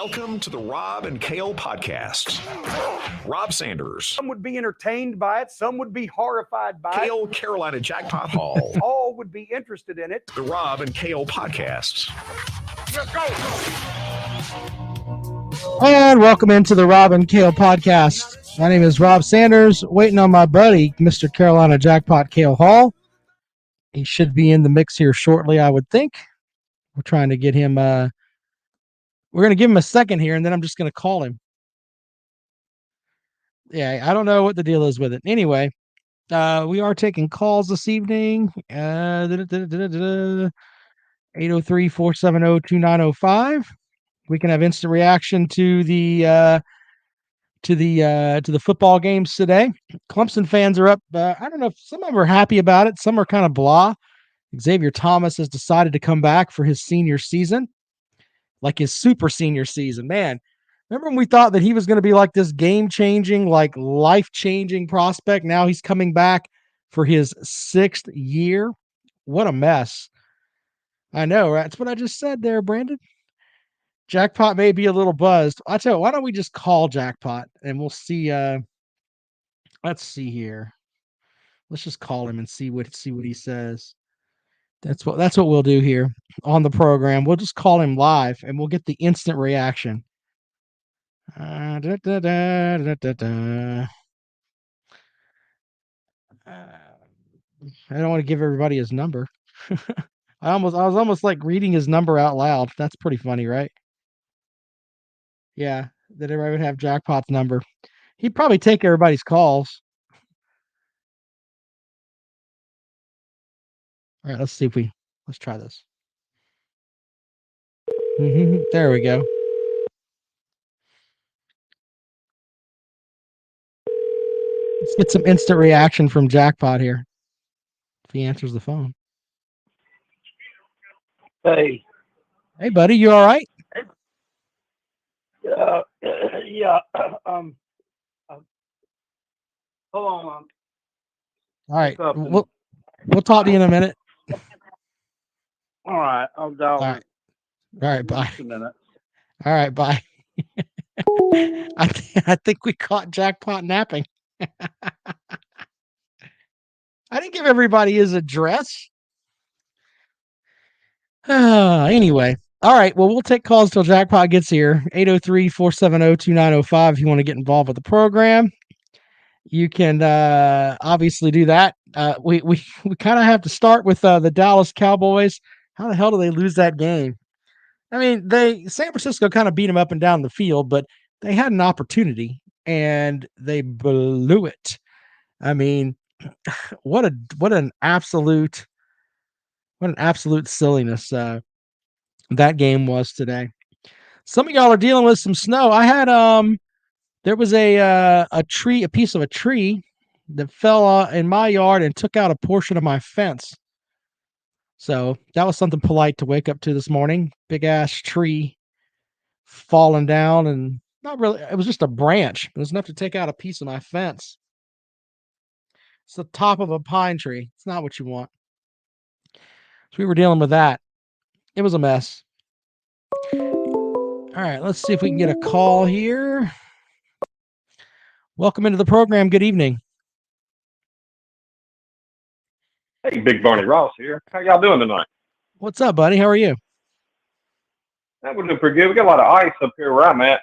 Welcome to the Rob and Kale podcast. Rob Sanders. Some would be entertained by it. Some would be horrified by Kale Carolina Jackpot Hall. All would be interested in it. The Rob and Kale podcasts. Let's go. And welcome into the Rob and Kale podcast. My name is Rob Sanders, waiting on my buddy, Mr. Carolina Jackpot Kale Hall. He should be in the mix here shortly, I would think. We're trying to get him, we're going to give him a second here, and then I'm just going to call him. Yeah, I don't know what the deal is with it. Anyway, we are taking calls this evening. 803-470-2905. We can have instant reaction to the football games today. Clemson fans are up. I don't know if some of them are happy about it. Some are kind of blah. Xavier Thomas has decided to come back for his senior season, like his super senior season. Man, remember when we thought that he was going to be like this game-changing, like life-changing prospect? Now he's coming back for his 6th year. What a mess. I know, right? That's what I just said there, Brandon. Jackpot may be a little buzzed. I tell you, why don't we just call Jackpot and we'll see. Let's see here. Let's just call him and see what he says. That's what we'll do here on the program. We'll just call him live and we'll get the instant reaction. I don't want to give everybody his number. I was almost like reading his number out loud. That's pretty funny, right? Yeah, that everybody would have Jackpot's number. He'd probably take everybody's calls. All right, let's try this. There we go. Let's get some instant reaction from Jackpot here. If he answers the phone. Hey. Hey, buddy, you all right? Yeah. Hold on. All right. We'll talk to you in a minute. All right. I'll dial. All right. Bye. A minute. All right. Bye. I think we caught Jackpot napping. I didn't give everybody his address. Anyway. All right. Well, we'll take calls till Jackpot gets here. 803-470-2905 if you want to get involved with the program. You can obviously do that. We kind of have to start with the Dallas Cowboys. How the hell do they lose that game? I mean, San Francisco kind of beat them up and down the field, but they had an opportunity and they blew it. I mean, what an absolute silliness that game was today. Some of y'all are dealing with some snow. I had there was a piece of a tree that fell in my yard and took out a portion of my fence. So that was something polite to wake up to this morning. Big ass tree falling down, and not really, it was just a branch. It was enough to take out a piece of my fence. It's the top of a pine tree. It's not what you want. So we were dealing with that. It was a mess. All right, let's see if we can get a call here. Welcome into the program. Good evening. Hey, Big Barney Ross here. How y'all doing tonight? What's up, buddy? How are you? We're doing pretty good. We got a lot of ice up here where I'm at.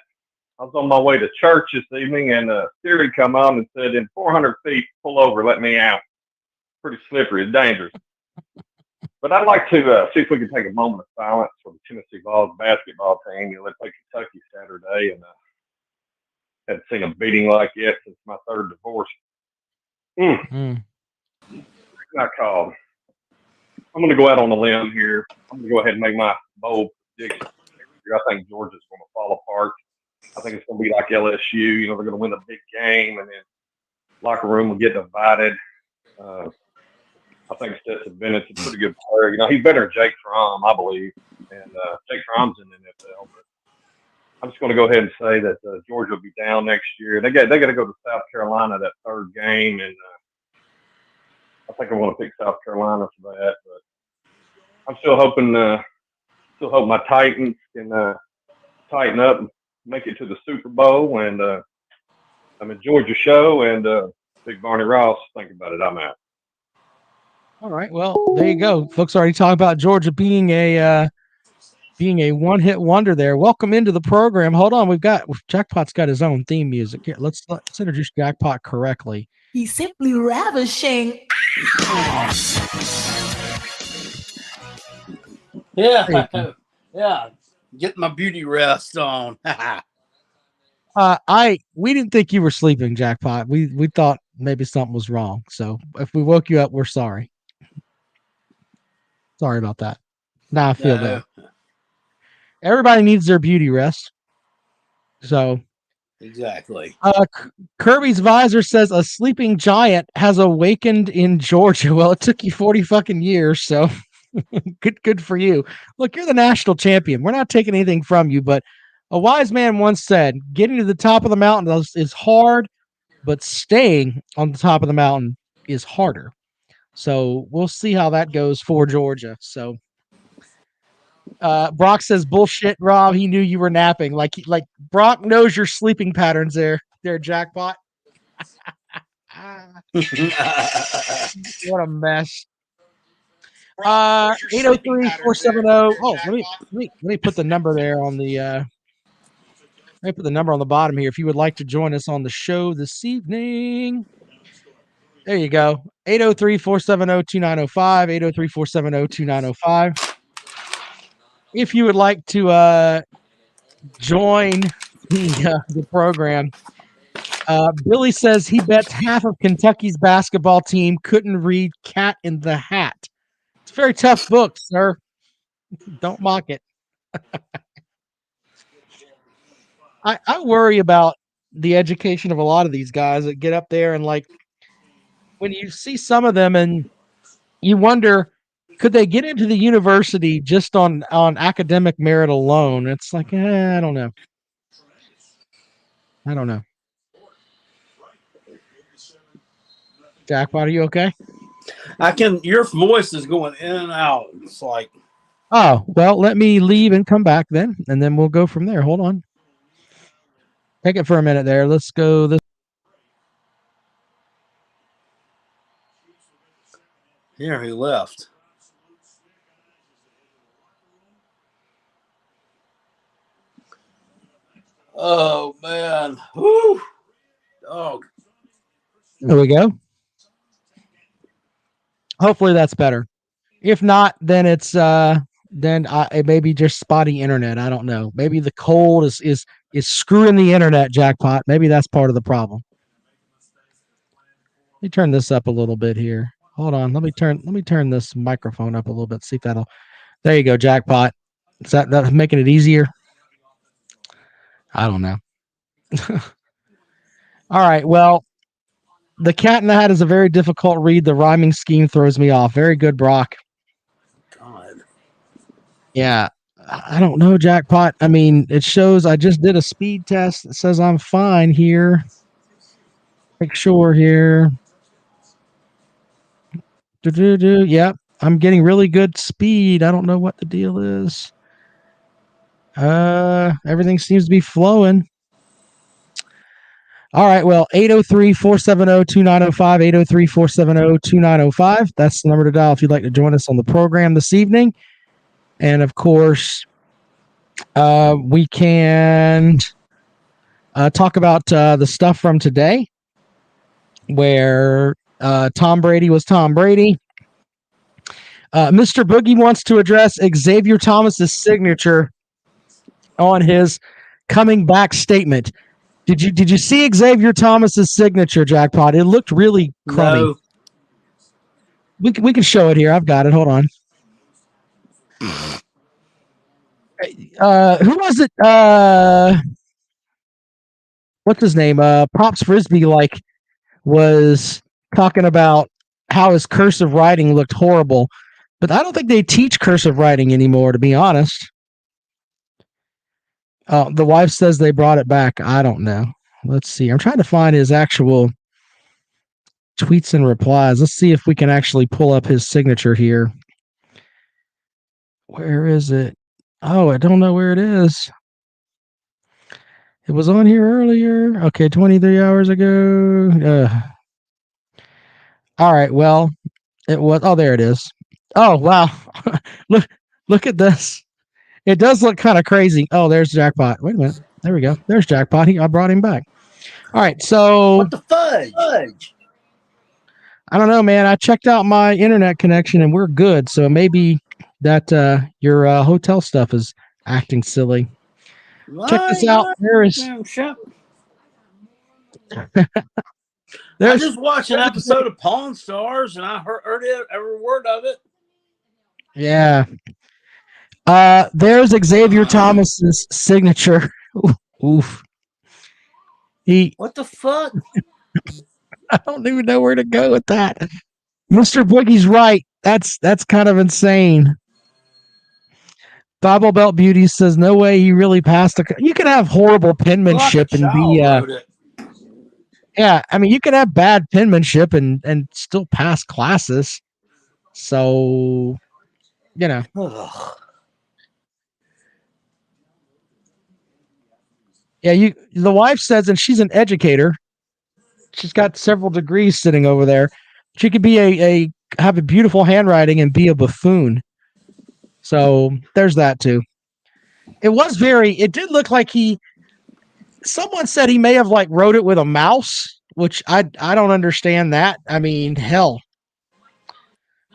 I was on my way to church this evening, and Siri come on and said, in 400 feet, pull over, let me out. Pretty slippery. It's dangerous. But I'd like to see if we can take a moment of silence for the Tennessee Vols basketball team. They played Kentucky Saturday, and hadn't seen a beating like it since my third divorce. Not called. I'm going to go out on a limb here. I'm going to go ahead and make my bold prediction. I think Georgia's going to fall apart. I think it's going to be like LSU. They're going to win a big game, and then locker room will get divided. I think Stetson Bennett's a pretty good player. He's better than Jake Fromm, I believe. And Jake Fromm's in the NFL. But I'm just going to go ahead and say that Georgia will be down next year. They got to go to South Carolina that third game, and I think I want to pick South Carolina for that. But I'm still hoping my Titans can tighten up and make it to the Super Bowl. And I'm enjoyed your show. And Big Barney Ross, think about it. I'm out. All right. Well, there you go. Folks already talking about Georgia being a one-hit wonder there. Welcome into the program. Hold on. Jackpot's got his own theme music. Here, let's introduce Jackpot correctly. He's simply ravishing. Yeah. Yeah. Get my beauty rest on. We didn't think you were sleeping, Jackpot. We thought maybe something was wrong. So if we woke you up, we're sorry. Sorry about that. Now I feel bad. Everybody needs their beauty rest. So Exactly. Kirby's visor says a sleeping giant has awakened in Georgia. Well, it took you 40 fucking years, so good for you. Look, you're the national champion. We're not taking anything from you, but a wise man once said, getting to the top of the mountain is hard, but staying on the top of the mountain is harder. So we'll see how that goes for Georgia. So Brock says, bullshit, Rob. He knew you were napping. Like Brock knows your sleeping patterns there, Jackpot. What a mess. 803-470. Oh, let me put the number there on the let me put the number on the bottom here if you would like to join us on the show this evening. There you go. 803-470-2905, 803-470-2905. If you would like to join the program, Billy says he bets half of Kentucky's basketball team couldn't read Cat in the Hat. It's a very tough book, sir. Don't mock it. I worry about the education of a lot of these guys that get up there and like when you see some of them and you wonder, could they get into the university just on academic merit alone? It's like, I don't know. Jackpot, are you okay? Your voice is going in and out. It's like, oh, well, let me leave and come back then, and then we'll go from there. Hold on. Take it for a minute there. Let's go this. here he left. Oh man. Whew. Dog. There we go. Hopefully that's better. If not, then it's it may be just spotty internet. I don't know. Maybe the cold is screwing the internet, Jackpot. Maybe that's part of the problem. Let me turn this up a little bit here. Hold on. Let me turn this microphone up a little bit. See if that'll. There you go, Jackpot. Is that making it easier? I don't know. All right. Well, the Cat in the Hat is a very difficult read. The rhyming scheme throws me off. Very good, Brock. God. Yeah. I don't know, Jackpot. I mean, it shows I just did a speed test. It says I'm fine here. Make sure here. Yep. I'm getting really good speed. I don't know what the deal is. Everything seems to be flowing. All right. Well, 803-470-2905, 803-470-2905. That's the number to dial if you'd like to join us on the program this evening. And of course, we can talk about the stuff from today where Tom Brady was Tom Brady. Mr. Boogie wants to address Xavier Thomas's signature on his coming back statement. Did you see Xavier Thomas's signature, Jackpot? It looked really crummy. No. We can show it here. I've got it. Hold on. Who was it? What's his name? Pops Frisbee was talking about how his cursive writing looked horrible, but I don't think they teach cursive writing anymore, to be honest. The wife says they brought it back. I don't know. Let's see. I'm trying to find his actual tweets and replies. Let's see if we can actually pull up his signature here. Where is it? Oh, I don't know where it is. It was on here earlier. Okay, 23 hours ago. All right. Well, it was. Oh, there it is. Oh, wow. look at this. It does look kind of crazy. Oh, there's Jackpot. Wait a minute. There we go. There's Jackpot. I brought him back. All right. So What the fudge? I don't know, man. I checked out my internet connection and we're good. So maybe that your hotel stuff is acting silly. Check this out. There is. I just watched an episode of Pawn Stars and I heard every word of it. Yeah. There's Xavier Thomas's signature. Oof. What the fuck? I don't even know where to go with that. Mr. Boogie's right. That's kind of insane. Bible Belt Beauty says no way he really passed. You can have horrible penmanship and be yeah. I mean, you can have bad penmanship and still pass classes. So, you know. Yeah, the wife says, and she's an educator. She's got several degrees sitting over there. She could be have a beautiful handwriting and be a buffoon. So there's that too. It did look like someone said he may have like wrote it with a mouse, which I don't understand that. I mean, hell,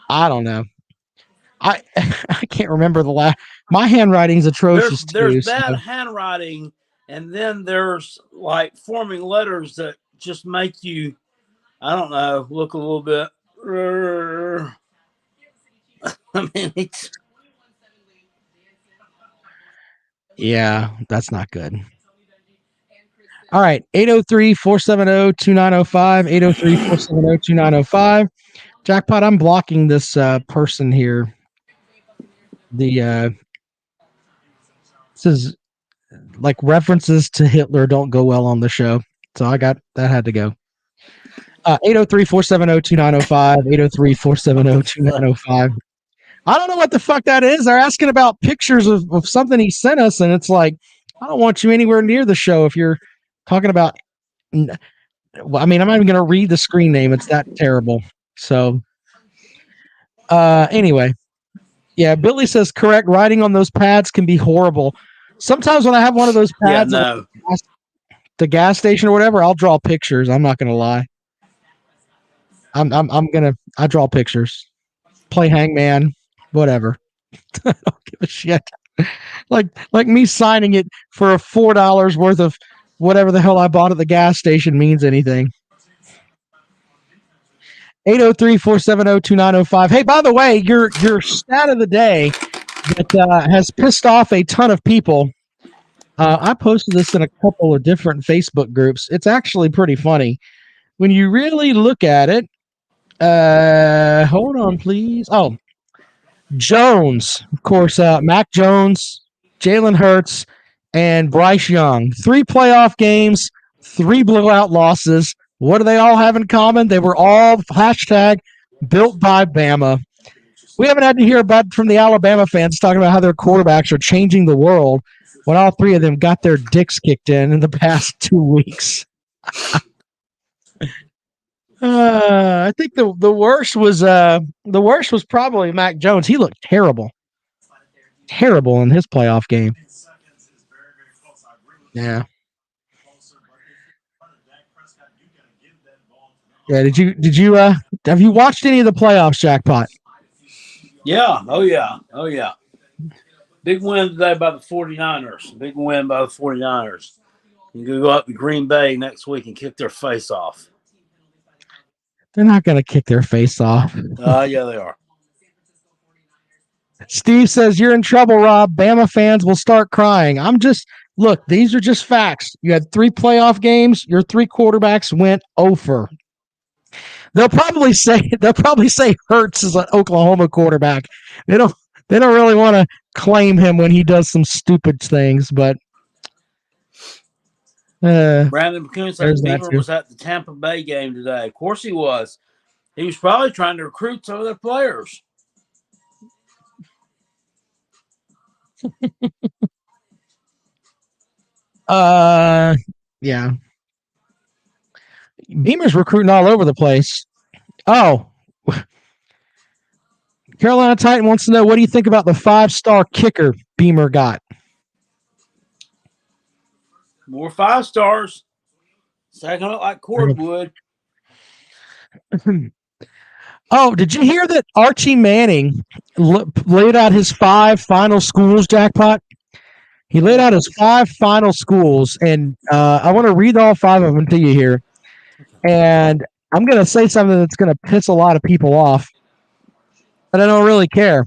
I don't know. I can't remember my handwriting's atrocious there's too. bad handwriting, and then there's like forming letters that just make you, I don't know, look a little bit. I mean, yeah, that's not good. All right, 803-470-2905, 803-470-2905. Jackpot, I'm blocking this person here. This is like references to Hitler don't go well on the show. So that had to go. 803-470-2905, 803-470-2905. I don't know what the fuck that is. They're asking about pictures of something he sent us, and it's like, I don't want you anywhere near the show if you're talking about. Well, I mean, I'm not even going to read the screen name. It's that terrible. So, anyway, yeah, Billy says correct. Writing on those pads can be horrible. Sometimes when I have one of those pads at the gas station or whatever, I'll draw pictures. I'm not going to lie. I draw pictures, play hangman, whatever. I don't give a shit. Like me signing it for $4 worth of whatever the hell I bought at the gas station means anything. 803-470-2905. Hey, by the way, your stat of the day that has pissed off a ton of people. I posted this in a couple of different Facebook groups. It's actually pretty funny. When you really look at it, hold on, please. Oh, Jones, of course, Mac Jones, Jalen Hurts, and Bryce Young. 3 playoff games, 3 blowout losses. What do they all have in common? They were all #built by Bama. We haven't had to hear about from the Alabama fans talking about how their quarterbacks are changing the world when all 3 of them got their dicks kicked in the past 2 weeks. I think the worst was probably Mac Jones. He looked terrible in his playoff game. Yeah. Yeah. Did you have you watched any of the playoffs, Jackpot? Yeah. Oh yeah. Big win today by the 49ers. Big win by the 49ers. You can go up to Green Bay next week and kick their face off. They're not going to kick their face off. Yeah, they are. Steve says, you're in trouble, Rob. Bama fans will start crying. Look, these are just facts. You had 3 playoff games. Your 3 quarterbacks went over. They'll probably say Hurts is an Oklahoma quarterback. They don't really want to claim him when he does some stupid things, but Brandon McCoon said Beaver was at the Tampa Bay game today. Of course he was. He was probably trying to recruit some of their players. Yeah. Beamer's recruiting all over the place. Oh, Carolina Titan wants to know, what do you think about the 5-star kicker Beamer got? More 5 stars. Stacking up like cordwood. Oh, did you hear that Archie Manning laid out his 5 final schools, Jackpot? He laid out his 5 final schools, and I want to read all 5 of them to you here. And I'm going to say something that's going to piss a lot of people off, but I don't really care.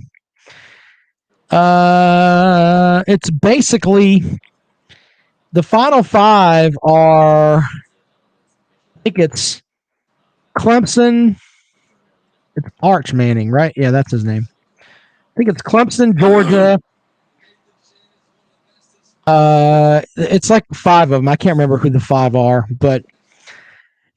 It's basically the final 5 are, I think it's Clemson. It's Arch Manning, right? Yeah, that's his name. I think it's Clemson, Georgia. It's like 5 of them. I can't remember who the 5 are, but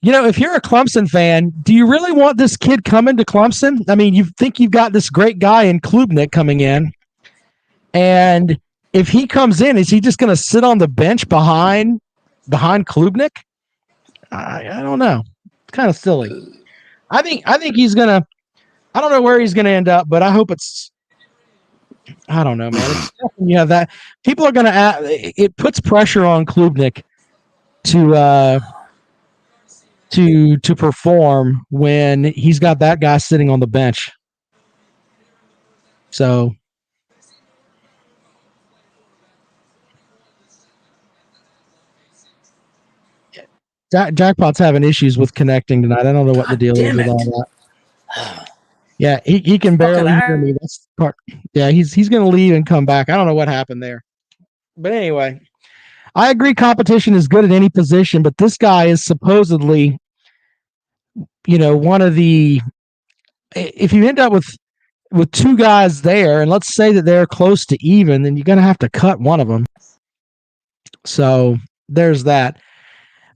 if you're a Clemson fan, do you really want this kid coming to Clemson? I mean, you think you've got this great guy in Klubnik coming in, and if he comes in, is he just going to sit on the bench behind Klubnik? I don't know. It's kind of silly. I think he's gonna. I don't know where he's gonna end up, but I hope it's. I don't know, man. It's you have that people are gonna. It puts pressure on Klubnik to perform when he's got that guy sitting on the bench. So. Jackpot's having issues with connecting tonight. I don't know what the deal is with all that. Yeah, he can barely hear me. That's the part. Yeah, he's going to leave and come back. I don't know what happened there. But anyway, I agree competition is good at any position, but this guy is supposedly, one of the – if you end up with 2 guys there, and let's say that they're close to even, then you're going to have to cut one of them. So there's that.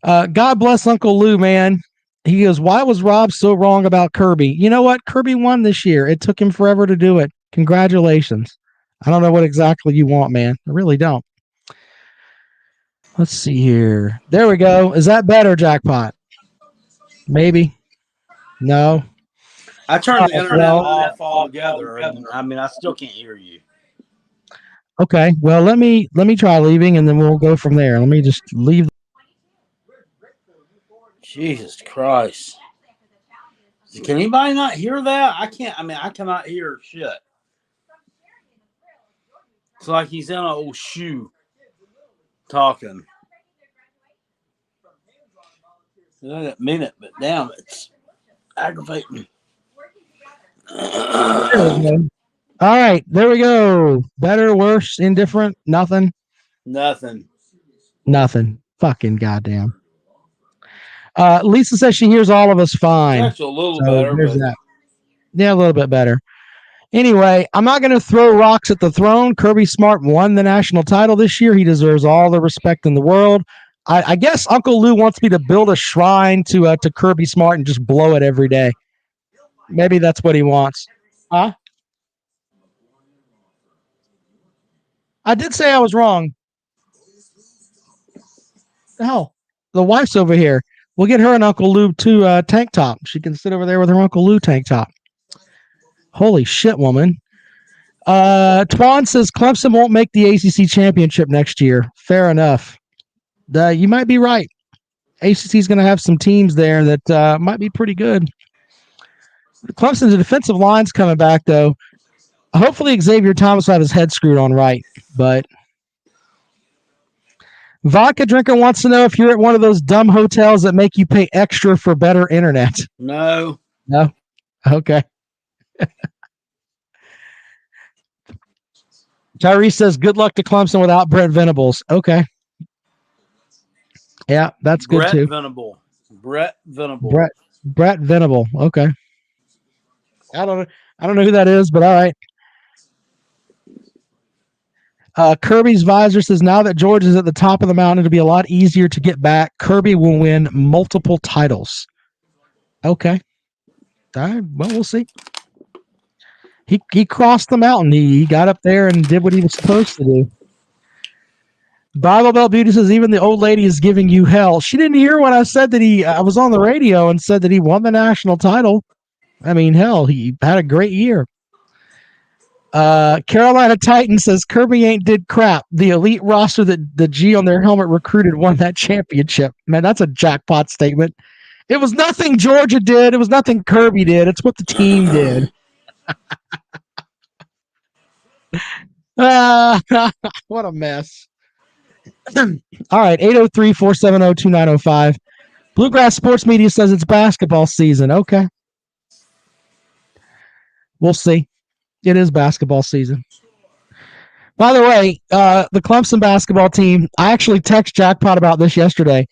God bless Uncle Lou, man. He goes, why was Rob so wrong about Kirby? You know what? Kirby won this year. It took him forever to do it. Congratulations. I don't know what exactly you want, man. I really don't. Let's see here. There we go. Is that better, Jackpot? Maybe. No. I turned the internet off altogether, and I still can't hear you. Okay. Well, let me try leaving, and then we'll go from there. Let me just leave. Jesus Christ. Can anybody not hear that? I can't. I cannot hear shit. It's like he's in an old shoe talking. I didn't mean it, but damn, it's aggravating. All right. There we go. Better, worse, indifferent, nothing? Nothing. Fucking goddamn. Lisa says she hears all of us fine. That's a little better. That. Yeah, a little bit better. Anyway, I'm not going to throw rocks at the throne. Kirby Smart won the national title this year. He deserves all the respect in the world. I guess Uncle Lou wants me to build a shrine to Kirby Smart and just blow it every day. Maybe that's what he wants. Huh? I did say I was wrong. The hell? The wife's over here. We'll get her and Uncle Lou to tank top. She can sit over there with her Uncle Lou tank top. Holy shit, woman. Twan says Clemson won't make the ACC championship next year. Fair enough. You might be right. ACC is going to have some teams there that might be pretty good. Clemson's defensive line's coming back, though. Hopefully Xavier Thomas will have his head screwed on right, but Vodka Drinker wants to know if you're at one of those dumb hotels that make you pay extra for better internet. No. Okay. Tyrese says, good luck to Clemson without Brett Venables. Okay. Yeah, that's good too. Brett Venable. Brett Venable. Okay. I don't know who that is, but all right. Kirby's visor says, now that George is at the top of the mountain, it'll be a lot easier to get back. Kirby will win multiple titles. Okay. All right. Well, we'll see. He crossed the mountain. He got up there and did what he was supposed to do. Bible Belt Beauty says even the old lady is giving you hell. She didn't hear what I said that I was on the radio and said that he won the national title. I mean, hell, he had a great year. Carolina Titan says Kirby ain't did crap. The elite roster that the G on their helmet recruited won that championship. Man, that's a jackpot statement. It was nothing Georgia did. It was nothing Kirby did. It's what the team did. What a mess. All right, 803-470-2905. Bluegrass Sports Media says it's basketball season. Okay. We'll see. It is basketball season. By the way, the Clemson basketball team, I actually texted Jackpot about this yesterday.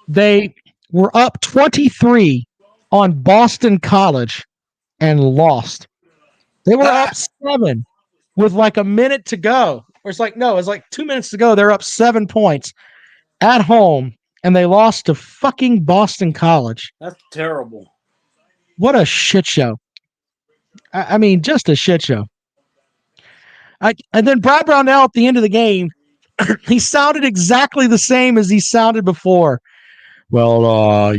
They were up 23 on Boston College and lost. They were up 7 with like a minute to go. Or it's like 2 minutes to go. They're up 7 points at home, and they lost to fucking Boston College. That's terrible. What a shit show. I mean, just a shit show. And then Brad Brownell at the end of the game, he sounded exactly the same as he sounded before. Well,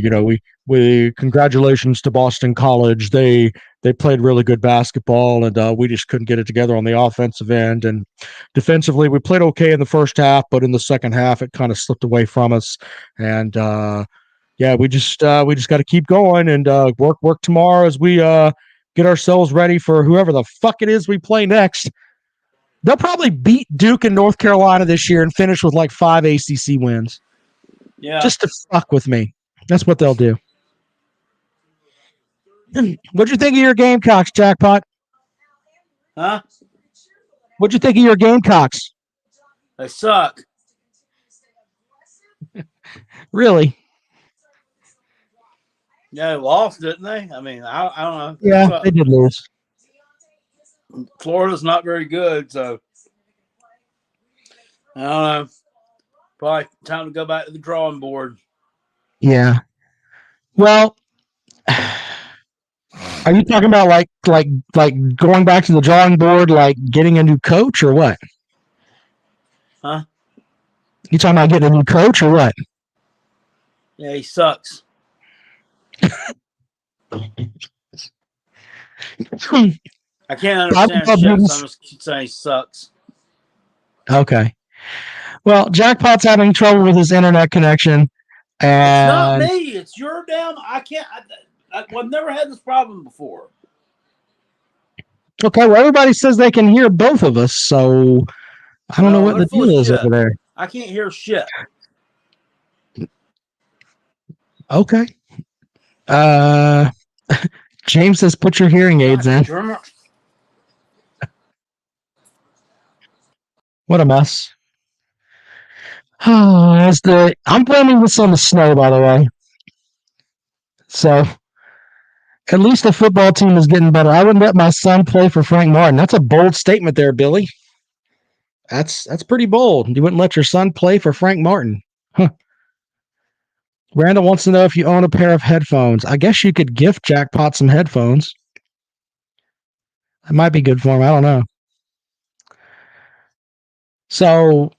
we congratulations to Boston College. They played really good basketball, and we just couldn't get it together on the offensive end. And defensively, we played okay in the first half, but in the second half, it kind of slipped away from us. And we just got to keep going and work tomorrow as we get ourselves ready for whoever the fuck it is we play next. They'll probably beat Duke and North Carolina this year and finish with like 5 ACC wins. Yeah. Just to fuck with me. That's what they'll do. What'd you think of your Gamecocks, Jackpot? Huh? What'd you think of your Gamecocks? They suck. Really? Yeah, they lost, didn't they? I mean, I don't know. Yeah, they did lose. Florida's not very good, so I don't know. Probably time to go back to the drawing board. Yeah. Well, are you talking about like going back to the drawing board, like getting a new coach or what? Huh? You talking about getting a new coach or what? Yeah, he sucks. I can't understand shit, so I'm just saying he sucks. Okay. Well, Jackpot's having trouble with his internet connection. And It's not me. It's your damn. I can't. I've never had this problem before. Okay, well, everybody says they can hear both of us, so I don't know what the deal is over there. I can't hear shit. Okay. James says put your hearing aids in. What a mess. I'm blaming this on the snow, by the way. So at least the football team is getting better. I wouldn't let my son play for Frank Martin. That's a bold statement there, Billy. That's pretty bold. You wouldn't let your son play for Frank Martin. Huh. Randall wants to know if you own a pair of headphones. I guess you could gift Jackpot some headphones. That might be good for him. I don't know. So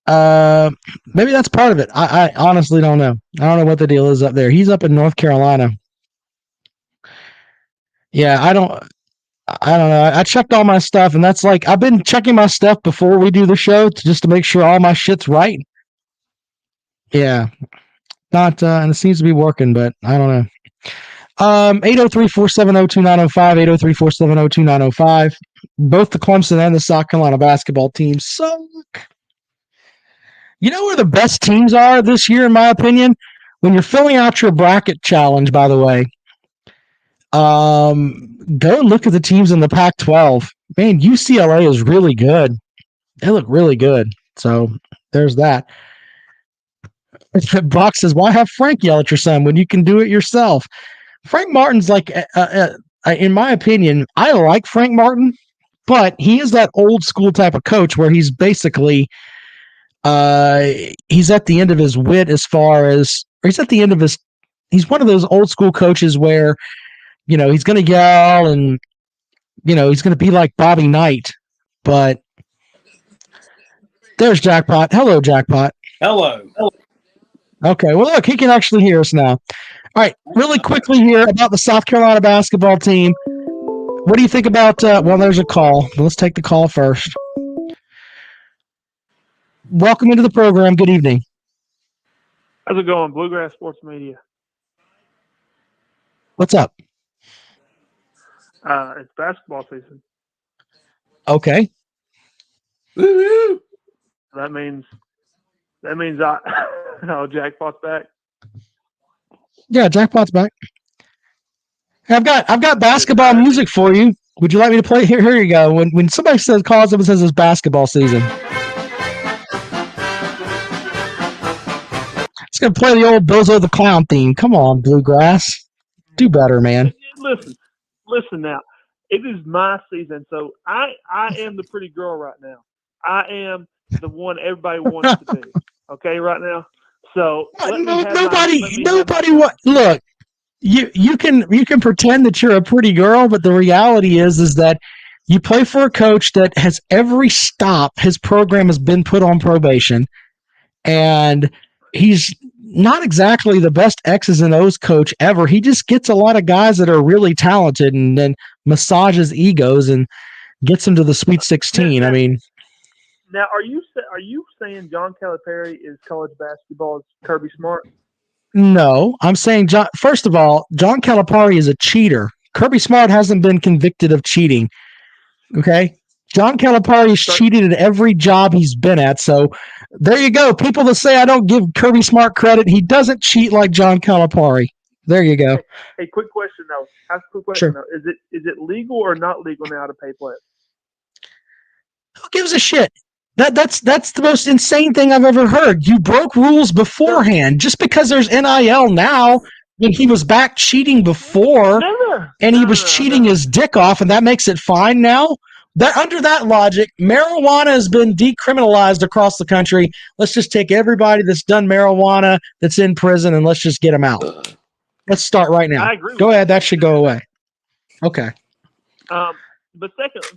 maybe that's part of it. I honestly don't know. I don't know what the deal is up there. He's up in North Carolina. Yeah, I don't know. I checked all my stuff, and that's like I've been checking my stuff before we do the show just to make sure all my shit's right. Yeah. Not and it seems to be working, but I don't know. 803-470-2905, 803-470-2905. Both the Clemson and the South Carolina basketball teams suck. You know where the best teams are this year, in my opinion? When you're filling out your bracket challenge, by the way, go and look at the teams in the Pac-12. Man, UCLA is really good. They look really good. So there's that. Brock says, why have Frank yell at your son when you can do it yourself? Frank Martin's like, in my opinion, I like Frank Martin, but he is that old school type of coach where he's basically, he's at the end of his wit he's one of those old school coaches where, he's going to yell and, he's going to be like Bobby Knight, but There's Jackpot. Hello, Jackpot. Hello. Okay, well, look, he can actually hear us now. All right, really quickly here about the South Carolina basketball team. What do you think about well, there's a call. Let's take the call first. Welcome into the program. Good evening. How's it going? Bluegrass Sports Media. What's up? It's basketball season. Okay. Woo-hoo. That means Jackpot's back. Yeah, Jackpot's back. Hey, I've got basketball music for you. Would you like me to play? Here you go. When somebody calls up and says it's basketball season, it's gonna play the old Bozo the Clown theme. Come on, Bluegrass, do better, man. Listen now. It is my season, so I am the pretty girl right now. I am the one everybody wants to be. Okay, right now. So nobody. Look, you can pretend that you're a pretty girl, but the reality is that you play for a coach that has every stop his program has been put on probation, and he's not exactly the best X's and O's coach ever. He just gets a lot of guys that are really talented and then massages egos and gets them to the Sweet 16. I mean, now are you saying John Calipari is college basketball's Kirby Smart? No, I'm saying first of all, John Calipari is a cheater. Kirby Smart hasn't been convicted of cheating. Okay? John Calipari's cheated at every job he's been at. So there you go. People that say I don't give Kirby Smart credit, he doesn't cheat like John Calipari. There you go. Hey, quick question though. Sure. Is it legal or not legal now to pay players? Who gives a shit? That's the most insane thing I've ever heard. You broke rules beforehand. Just because there's NIL now, when he was back cheating before, and he was cheating his dick off, and that makes it fine now. That under that logic, marijuana has been decriminalized across the country. Let's just take everybody that's done marijuana that's in prison and let's just get them out. Let's start right now. I agree. Go ahead. That should go away. Okay. But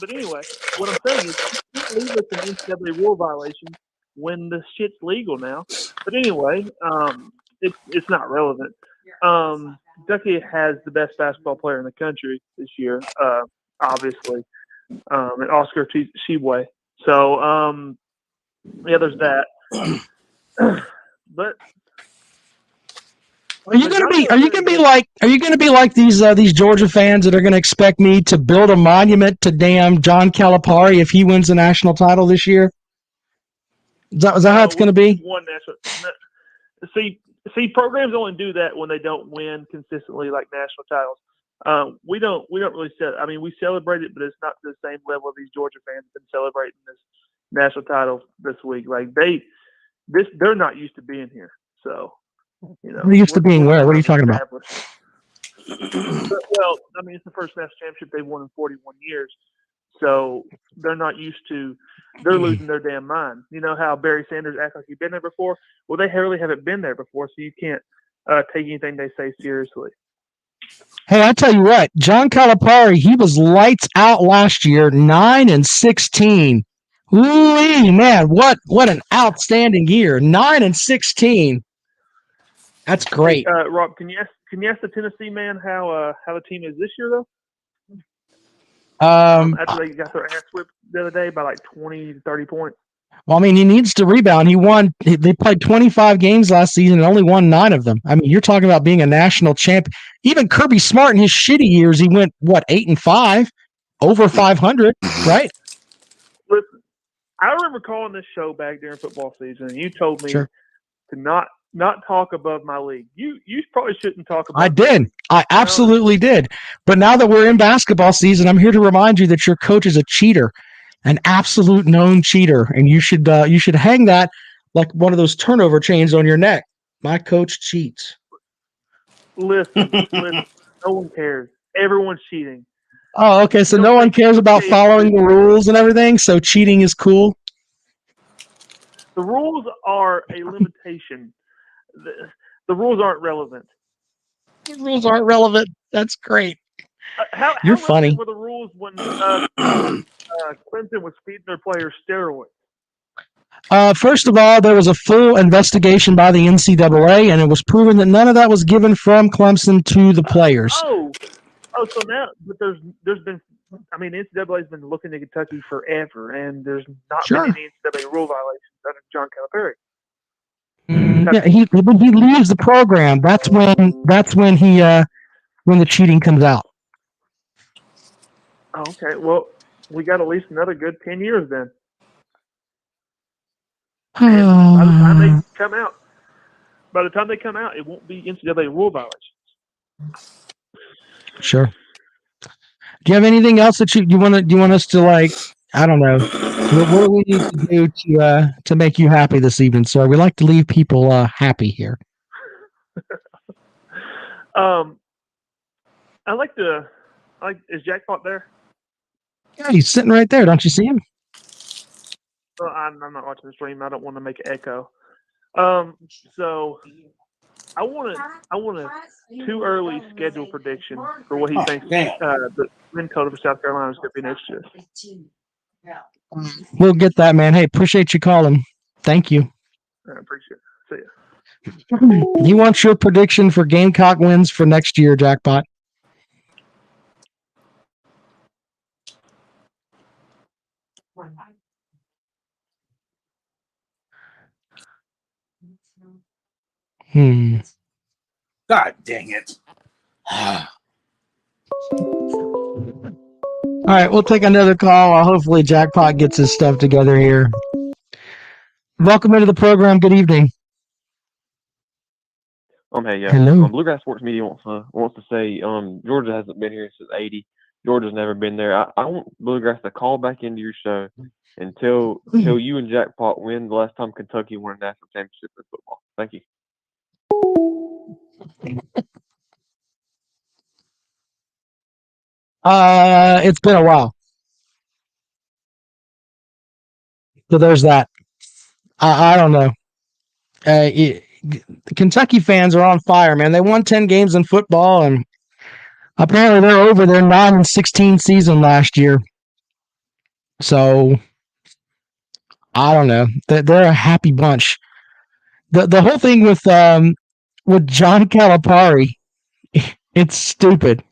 anyway, what I'm saying is you can't leave us an NCAA rule violation when the shit's legal now. But anyway, it's not relevant. Kentucky has the best basketball player in the country this year, obviously, and Oscar Tshiebwe. So, yeah, there's that. But Are you gonna be like these Georgia fans that are gonna expect me to build a monument to damn John Calipari if he wins the national title this year? Is that how it's gonna be? One national. See, programs only do that when they don't win consistently, like national titles. We don't really we celebrate it, but it's not to the same level these Georgia fans have been celebrating this national title this week. Like they're not used to being here. So, They're used to being where? What are you talking about? Well, it's the first national championship they've won in 41 years. So they're not used to. They're losing their damn mind. You know how Barry Sanders acts like he's been there before? Well, they really haven't been there before, so you can't take anything they say seriously. Hey, I tell you what, John Calipari, he was lights out last year, 9-16. Ooh, man, what an outstanding year, 9-16. That's great. Rob, can you ask the Tennessee man how the team is this year though? After they got their ass whipped the other day by like 20 to 30 points. Well, he needs to rebound. They played 25 games last season and only won 9 of them. You're talking about being a national champ. Even Kirby Smart in his shitty years, he went, 8-5, over 500, right? Listen, I remember calling this show back during football season, and you told me to not talk above my league. You probably shouldn't talk above. I did. I absolutely did. But now that we're in basketball season, I'm here to remind you that your coach is a cheater. An absolute known cheater, and you should hang that like one of those turnover chains on your neck. My coach cheats. Listen, no one cares. Everyone's cheating. Oh, okay. So no one cares about following the rules and everything. So cheating is cool. The rules are a limitation. The ruurs aren't relevant. The rules aren't relevant. That's great. You're funny. Were the rules when Clemson was feeding their players steroids? First of all, there was a full investigation by the NCAA, and it was proven that none of that was given from Clemson to the players. So now, but there's been, I mean, the NCAA has been looking at Kentucky forever, and there's not Sure. been any NCAA rule violations under John Calipari. Yeah, when he leaves the program, that's when he when the cheating comes out. Oh, okay, well, we got at least another good 10 years then. And by the time they come out, it won't be NCAA rule violations. Sure. Do you have anything else that you want to? Do you want us to like? I don't know. What do we need to do to make you happy this evening, sir? We like to leave people happy here. Is Jackpot there? Yeah, he's sitting right there. Don't you see him? Well, I'm not watching the stream. I don't want to make an echo. So I want a too early schedule prediction for what he thinks the win total for South Carolina is going to be next year. We'll get that, man. Hey, appreciate you calling. Thank you. I appreciate it. See ya. He wants your prediction for Gamecock wins for next year, Jackpot. God dang it. All right, we'll take another call. Hopefully Jackpot gets his stuff together here. Welcome into the program. Good evening. Hey, yeah. Hello. Bluegrass Sports Media wants to say Georgia hasn't been here since '80. Georgia's never been there. I want Bluegrass to call back into your show and tell you and Jackpot when the last time Kentucky won a national championship in football. Thank you. It's been a while. So there's that. I don't know. The Kentucky fans are on fire, man. They won 10 games in football, and apparently they're over their 9-16 season last year. So I don't know. They're a happy bunch. The whole thing with John Calipari, it's stupid.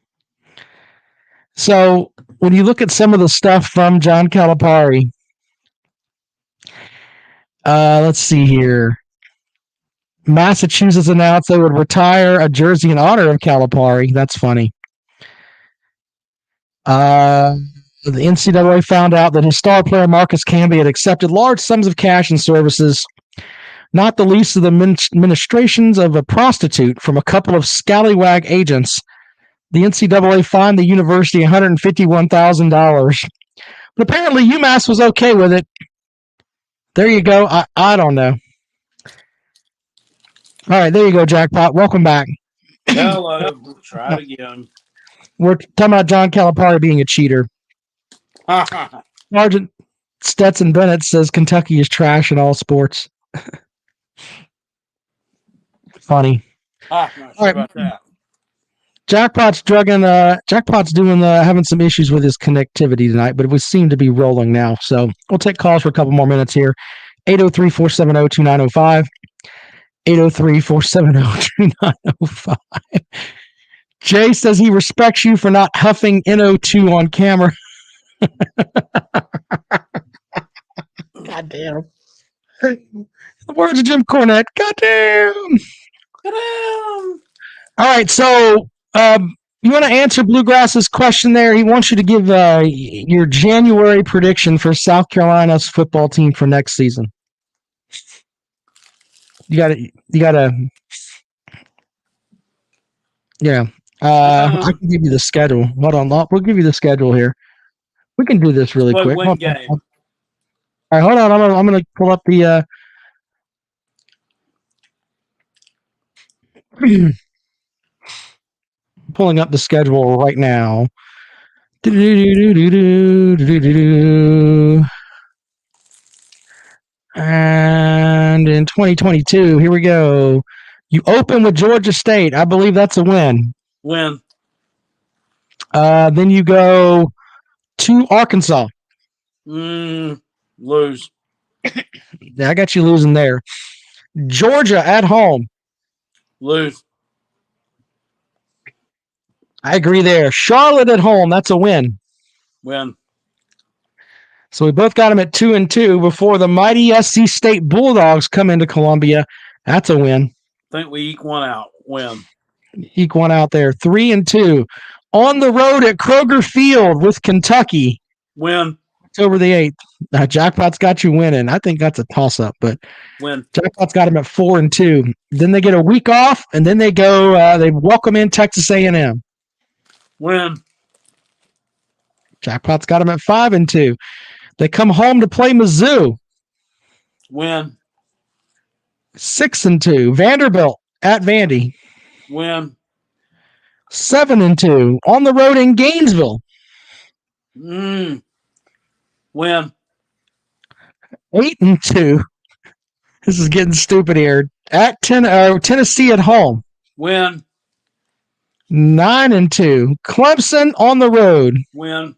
So when you look at some of the stuff from John Calipari, let's see here. Massachusetts announced they would retire a jersey in honor of Calipari. That's funny. The NCAA found out that his star player Marcus Camby had accepted large sums of cash and services, not the least of the ministrations of a prostitute from a couple of scallywag agents. The NCAA fined the university $151,000. But apparently UMass was okay with it. There you go. I don't know. All right, there you go, Jackpot. Welcome back. Hello. Try it again. We're talking about John Calipari being a cheater. Sergeant Stetson Bennett says Kentucky is trash in all sports. Funny. Not sure about that. Jackpot's having some issues with his connectivity tonight, but we seem to be rolling now. So we'll take calls for a couple more minutes here. 803-470-2905. 803-470-2905. Jay says he respects you for not huffing NO2 on camera. God damn. The words of Jim Cornette. God damn. All right, so you want to answer Bluegrass's question there? He wants you to give your January prediction for South Carolina's football team for next season. You gotta. Yeah. I can give you the schedule. Hold on, we'll give you the schedule here. We can do this really quick. Win game. All right, hold on. I'm gonna pull up the. Pulling up the schedule right now. And in 2022, here we go. You open with Georgia State. I believe that's a win. Win. Then you go to Arkansas. Lose. Yeah, I got you losing there. Georgia at home. Lose. I agree there. Charlotte at home. That's a win. Win. So we both got them at 2-2 before the mighty SC State Bulldogs come into Columbia. That's a win. Think we eke one out. Win. Eke one out there. 3-2. On the road at Kroger Field with Kentucky. Win. October the 8th. Jackpot's got you winning. I think that's a toss-up, but Win. Jackpot's got them at 4-2. Then they get a week off, and then they go. They welcome in Texas A&M. Win. Jackpot's got them at 5-2. They come home to play Mizzou. Win. 6-2. Vanderbilt at Vandy. Win. 7-2. On the road in Gainesville. Win. 8-2. This is getting stupid here. At Tennessee at home. Win. 9-2. Clemson on the road. Win.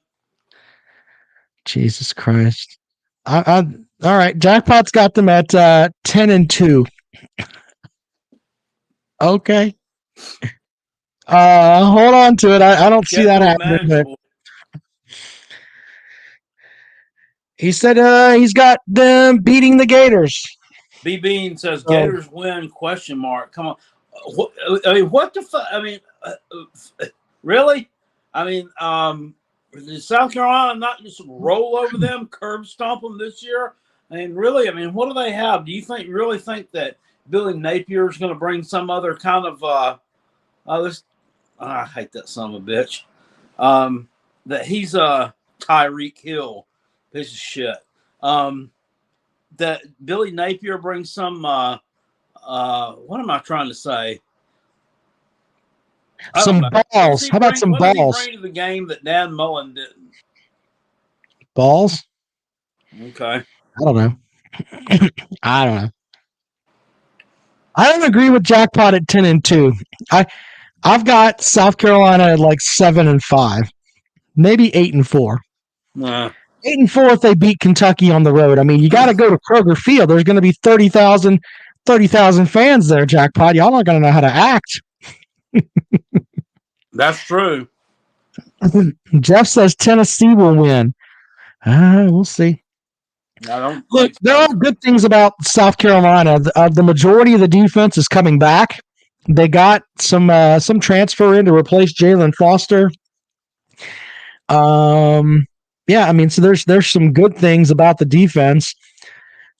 Jesus Christ. All right. Jackpot's got them at 10-2. Okay. Hold on to it. I don't see that happening. But he said he's got them beating the Gators. B Bean says Gators win ? Question mark. Come on. What the fuck? Really? Did South Carolina not just roll over them, curb stomp them this year? Really? What do they have? Do you really think that Billy Napier is going to bring some other kind of I hate that son of a bitch. That he's Tyreek Hill, piece of shit. That Billy Napier brings some what am I trying to say? Some balls. How about some balls? What did he bring to the game that Dan Mullen didn't? Balls? Okay. I don't know. I don't agree with Jackpot at 10-2. I've got South Carolina at like 7-5, maybe 8-4. 8-4 if they beat Kentucky on the road. You got to go to Kroger Field. There's going to be 30,000 fans there, Jackpot. Y'all not going to know how to act. That's true. Jeff says Tennessee will win. We'll see. Look, there are good things about South Carolina. The majority of the defense is coming back. They got some transfer in to replace Jalen Foster. So there's some good things about the defense,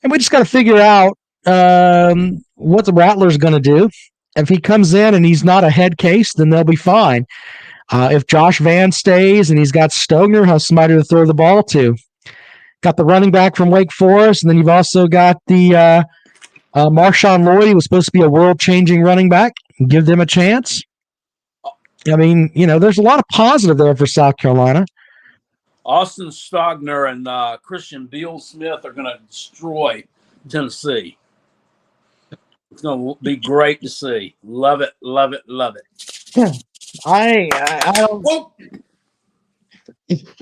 and we just got to figure out what the Rattler's going to do. If he comes in and he's not a head case, then they'll be fine. If Josh Van stays and he's got Stogner, has somebody to throw the ball to. Got the running back from Wake Forest, and then you've also got the Marshawn Lloyd. He was supposed to be a world-changing running back. Give them a chance. There's a lot of positive there for South Carolina. Austin Stogner and Christian Beal-Smith are going to destroy Tennessee. It's going to be great to see. Love it, love it, love it. I don't. Well,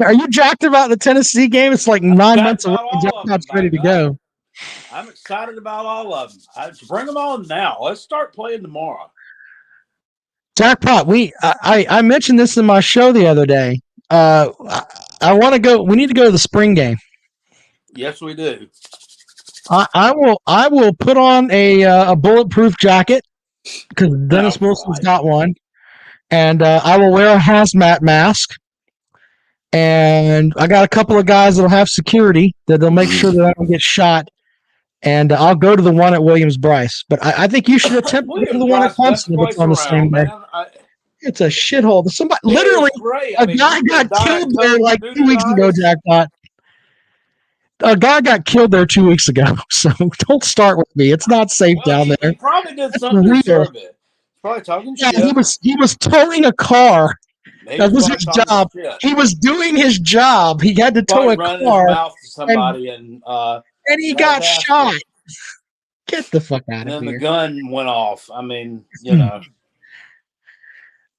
are you jacked about the Tennessee game? It's like 9 months away. Jackpot's ready to go. I'm excited about all of them. Bring them on now. Let's start playing tomorrow. Jackpot, I mentioned this in my show the other day. I want to go. We need to go to the spring game. Yes, we do. I will put on a bulletproof jacket because Dennis Wilson's got one, and I will wear a hazmat mask. And I got a couple of guys that'll have security that'll make sure that I don't get shot. And I'll go to the one at Williams-Brice. But I think you should attempt to go to the one at Clemson if it's on the same day. It's a shithole. Somebody literally a guy got killed there like 2 weeks ago, Jackpot. A guy got killed there 2 weeks ago. So don't start with me. It's not safe down there. He probably did something to deserve it. Probably talking shit. He was towing a car. That was his job. He was doing his job. He had to tow a car. Mouth to somebody and he got shot. Get the fuck out of here. And then the gun went off.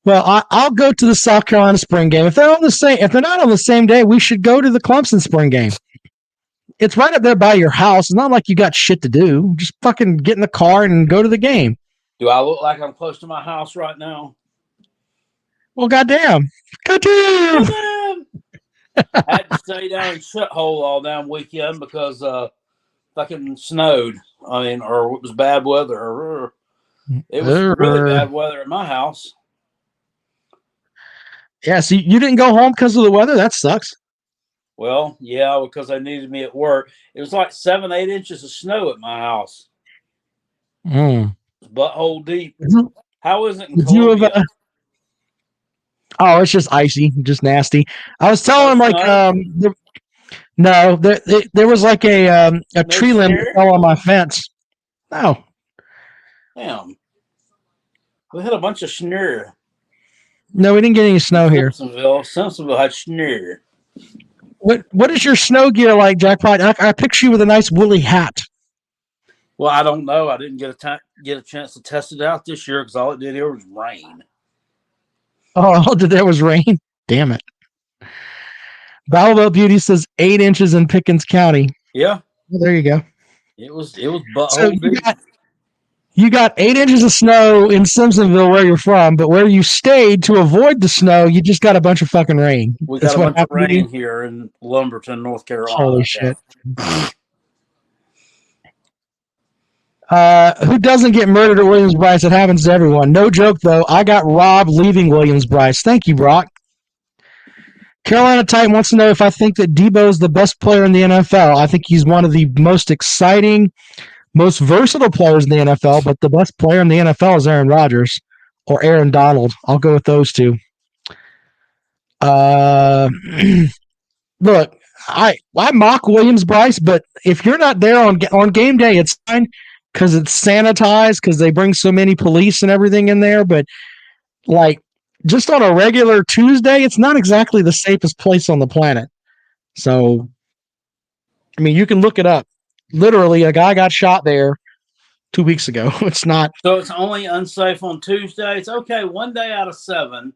Well, I'll go to the South Carolina spring game. If they're not on the same day, we should go to the Clemson spring game. it's right up there by your house. It's not like you got shit to do. Just fucking get in the car and go to the game. Do I look like I'm close to my house right now? Well, goddamn. I had to stay down in shithole all damn weekend because fucking snowed. I mean, or it was bad weather. It was really bad weather at my house. Yeah, so you didn't go home because of the weather? That sucks. Well, yeah, because they needed me at work. It was like 7-8 inches of snow at my house. Butthole deep. How is it in Columbia? Oh, it's just icy, just nasty. I was telling him like there was like a tree limb that fell on my fence. No. Damn. We had a bunch of snur. No, we didn't get any snow here. Simpsonville had snur. What is your snow gear like, Jackpot? I picture you with a nice woolly hat. Well, I don't know. I didn't get a chance to test it out this year because all it did here was rain. Oh, there was rain? Damn it. Battlebelt Beauty says 8 inches in Pickens County. Yeah. Well, there you go. It was butthole deep. You got 8 inches of snow in Simpsonville where you're from, but where you stayed to avoid the snow, you just got a bunch of fucking rain. We got a bunch of rain here in Lumberton, North Carolina. Holy shit. Who doesn't get murdered at Williams-Brice? It happens to everyone. No joke, though. I got robbed leaving Williams-Brice. Thank you, Brock. Carolina Titan wants to know if I think that Debo is the best player in the NFL. I think he's one of the most exciting, most versatile players in the NFL, but the best player in the NFL is Aaron Rodgers or Aaron Donald. I'll go with those two. Look, I mock Williams-Brice, but if you're not there on game day, it's fine because it's sanitized because they bring so many police and everything in there. But like just on a regular Tuesday, it's not exactly the safest place on the planet. So, I mean, you can look it up. Literally, a guy got shot there 2 weeks ago. It's not. So it's only unsafe on Tuesday. It's okay 1 day out of 7.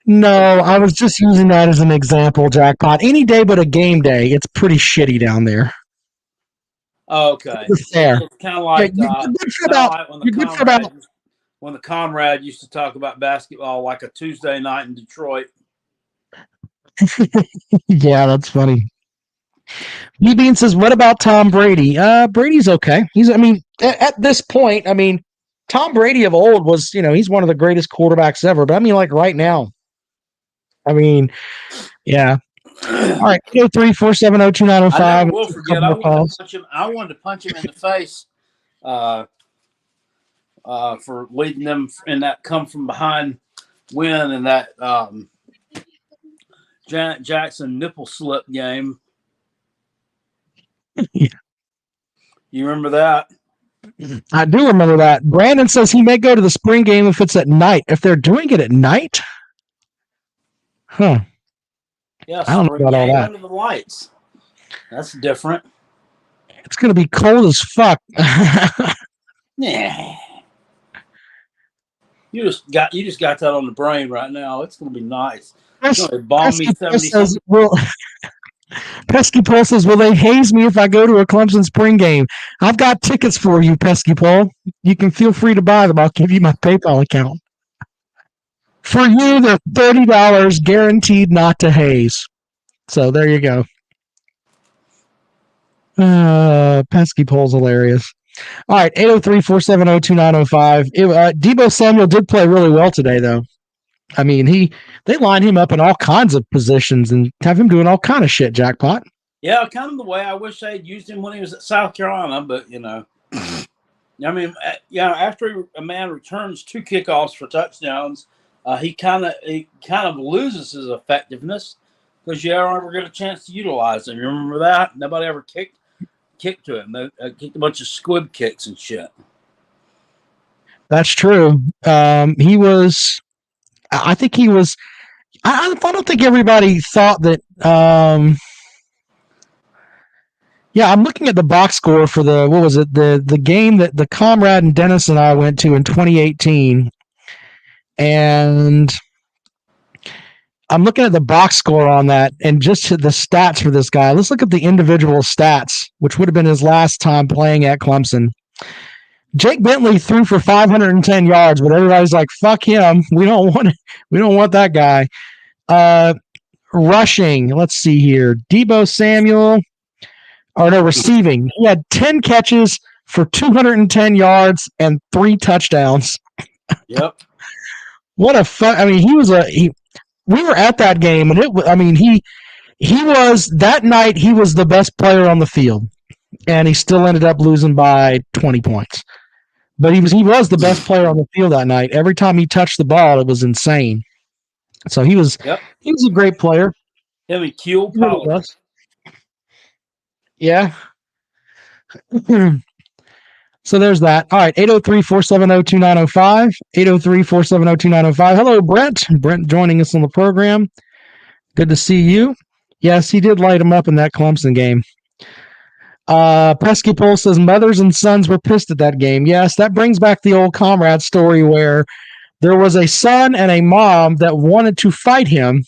No, I was just using that as an example, Jackpot. Any day but a game day, it's pretty shitty down there. Okay. It's fair. It's kind of like, when the Comrade used to talk about basketball like a Tuesday night in Detroit. Yeah, that's funny. B-Bean says, what about Tom Brady? Brady's okay. At this point, Tom Brady of old was, he's one of the greatest quarterbacks ever. But like right now, yeah. All right, 203-470-2905. I never will forget. I wanted to punch him in the face for leading them in that come from behind win in that Janet Jackson nipple slip game. Yeah. You remember that? I do remember that. Brandon says he may go to the spring game if it's at night. If they're doing it at night? Huh. Yeah, I don't know about all that. Under the lights. That's different. It's going to be cold as fuck. Yeah. You just got that on the brain right now. It's going to be nice. It's going to bomb me 70. Pesky Pole says, will they haze me if I go to a Clemson spring game? I've got tickets for you, Pesky Pole. You can feel free to buy them. I'll give you my PayPal account. For you, they're $30 guaranteed not to haze. So there you go. Pesky Pole's hilarious. All right, 803-470-2905. Debo Samuel did play really well today, though. They line him up in all kinds of positions and have him doing all kind of shit, Jackpot. Yeah, kind of the way I wish they'd used him when he was at South Carolina, but, after a man returns 2 kickoffs for touchdowns, he kind of loses his effectiveness because you never get a chance to utilize him. You remember that? Nobody ever kicked to him. They kicked a bunch of squib kicks and shit. That's true. He was. I think he was. I don't think everybody thought that. I'm looking at the box score for the game that the Comrade and Dennis and I went to in 2018, and I'm looking at the box score on that and just the stats for this guy. Let's look at the individual stats, which would have been his last time playing at Clemson. Jake Bentley threw for 510 yards, but everybody's like, "Fuck him. We don't want that guy." Rushing. Let's see here. Deebo Samuel. Or no, receiving. He had 10 catches for 210 yards and 3 touchdowns. Yep. What a fun! I mean, we were at that game, and he was that night. He was the best player on the field, and he still ended up losing by 20 points. But he was the best player on the field that night. Every time he touched the ball, it was insane. So he was a great player. Him and Keel Power. Yeah. So there's that. All right, 803-470-2905, 803-470-2905. Hello, Brent. Brent joining us on the program. Good to see you. Yes, he did light him up in that Clemson game. Pesky Pole says mothers and sons were pissed at that game. Yes, that brings back the old comrade story where there was a son and a mom that wanted to fight him.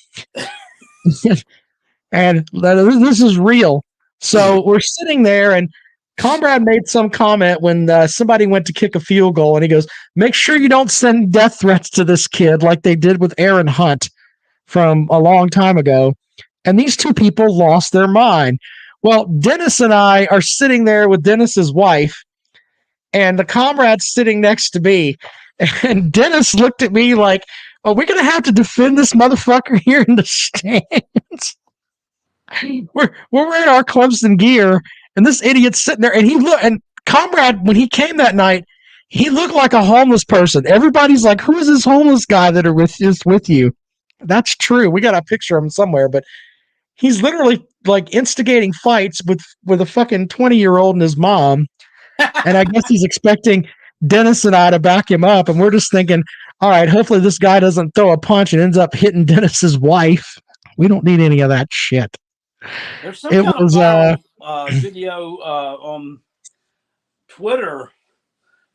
And this is real. So we're sitting there, and Comrade made some comment when somebody went to kick a field goal, and he goes, "Make sure you don't send death threats to this kid like they did with Aaron Hunt from a long time ago." And these two people lost their mind. Well, Dennis and I are sitting there with Dennis's wife, and the comrade's sitting next to me. And Dennis looked at me like, "Are we going to have to defend this motherfucker here in the stands?" We're wearing our Clemson gear, and this idiot's sitting there, and Comrade, when he came that night, he looked like a homeless person. Everybody's like, "Who is this homeless guy that is with you?" That's true. We got a picture of him somewhere, but he's literally like instigating fights with a fucking 20-year-old and his mom. And I guess he's expecting Dennis and I to back him up, and we're just thinking, all right, hopefully this guy doesn't throw a punch and ends up hitting Dennis's wife. We don't need any of that shit. There's some kind of viral, video on Twitter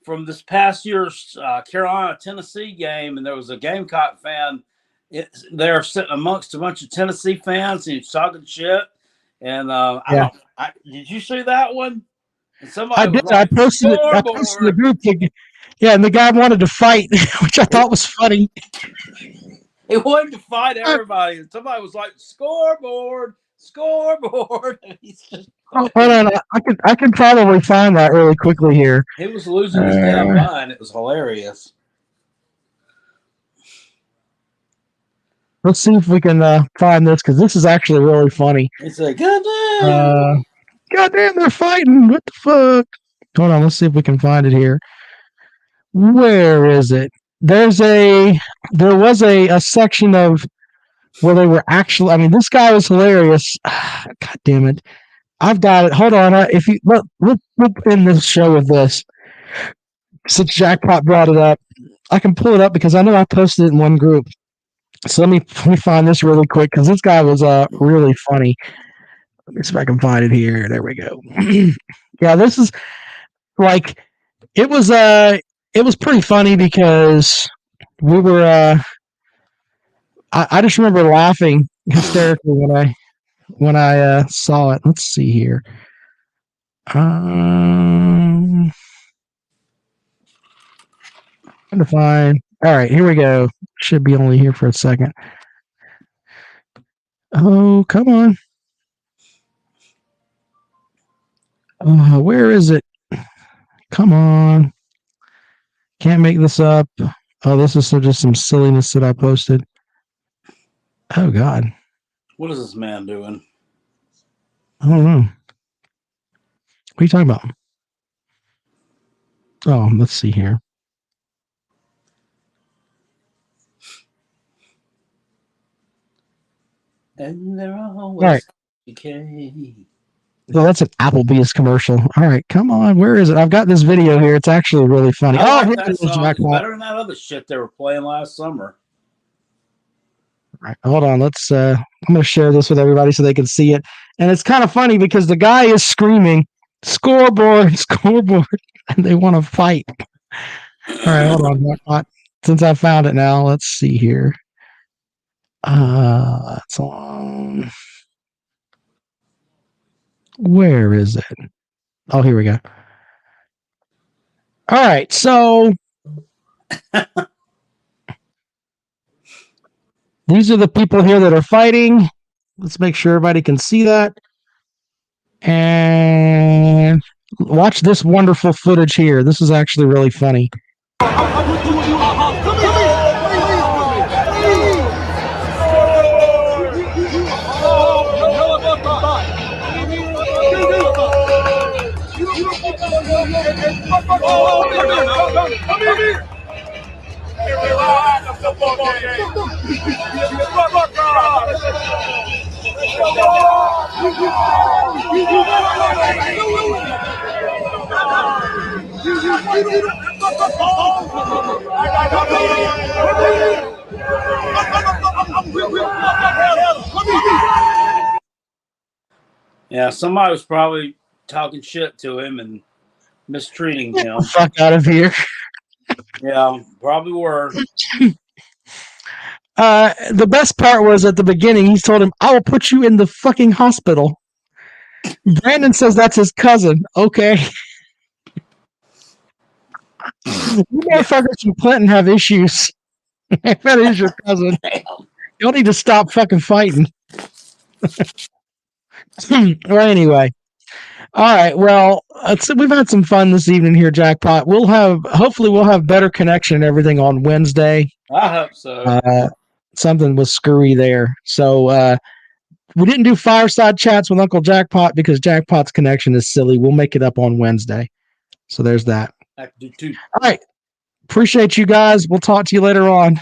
from this past year's Carolina-Tennessee game, and there was a Gamecock fan there sitting amongst a bunch of Tennessee fans, and he's talking shit. And did you see that one? And I did. I posted it. I posted the group. Yeah, and the guy wanted to fight, which I thought was funny. He wanted to fight everybody, and somebody was like, "Scoreboard, scoreboard." And he's just hold on, I can probably find that really quickly here. He was losing his damn mind. It was hilarious. Let's see if we can find this, because this is actually really funny. It's like, goddamn, they're fighting. What the fuck? Hold on, let's see if we can find it here. Where is it? There was a section of where they were actually. I mean, this guy was hilarious. God damn it! I've got it. Hold on. If you we'll end this show with this. Since Jackpot brought it up, I can pull it up because I know I posted it in one group. So let me find this really quick, because this guy was really funny. Let me see if I can find it here. There we go. Yeah, this is like it was pretty funny because we were I just remember laughing hysterically when I saw it. Let's see here. Trying to find. All right, here we go. Should be only here for a second. Oh, come on. Where is it? Come on. Can't make this up. Oh, this is just some silliness that I posted. Oh, God. What is this man doing? I don't know. What are you talking about? Oh, let's see here. And they're always all right. Okay. Well, that's an Applebee's commercial. All right, come on. Where is it? I've got this video here. It's actually really funny. I like here that it is, song. It's Jackpot. better than that other shit they were playing last summer. All right, hold on. Let's. I'm going to share this with everybody so they can see it. And it's kind of funny because the guy is screaming, "Scoreboard, scoreboard," and they want to fight. All right, hold on. Jackpot. Since I found it now, let's see here. It's on. Where is it? Oh, here we go. All right, so these are the people here that are fighting. Let's make sure everybody can see that. And watch this wonderful footage here. This is actually really funny. Yeah, somebody was probably talking shit to him and mistreating him. Fuck out of here. Yeah, probably were. The best part was at the beginning, he told him, I will put you in the fucking hospital. Brandon says that's his cousin. Okay. You motherfuckers from Clinton have issues. That is your cousin. You'll need to stop fucking fighting. Well, anyway. All right. Well, we've had some fun this evening here, Jackpot. Hopefully we'll have better connection and everything on Wednesday. I hope so. Something was screwy there. So we didn't do fireside chats with Uncle Jackpot because Jackpot's connection is silly. We'll make it up on Wednesday. So there's that. I can do too. All right. Appreciate you guys. We'll talk to you later on.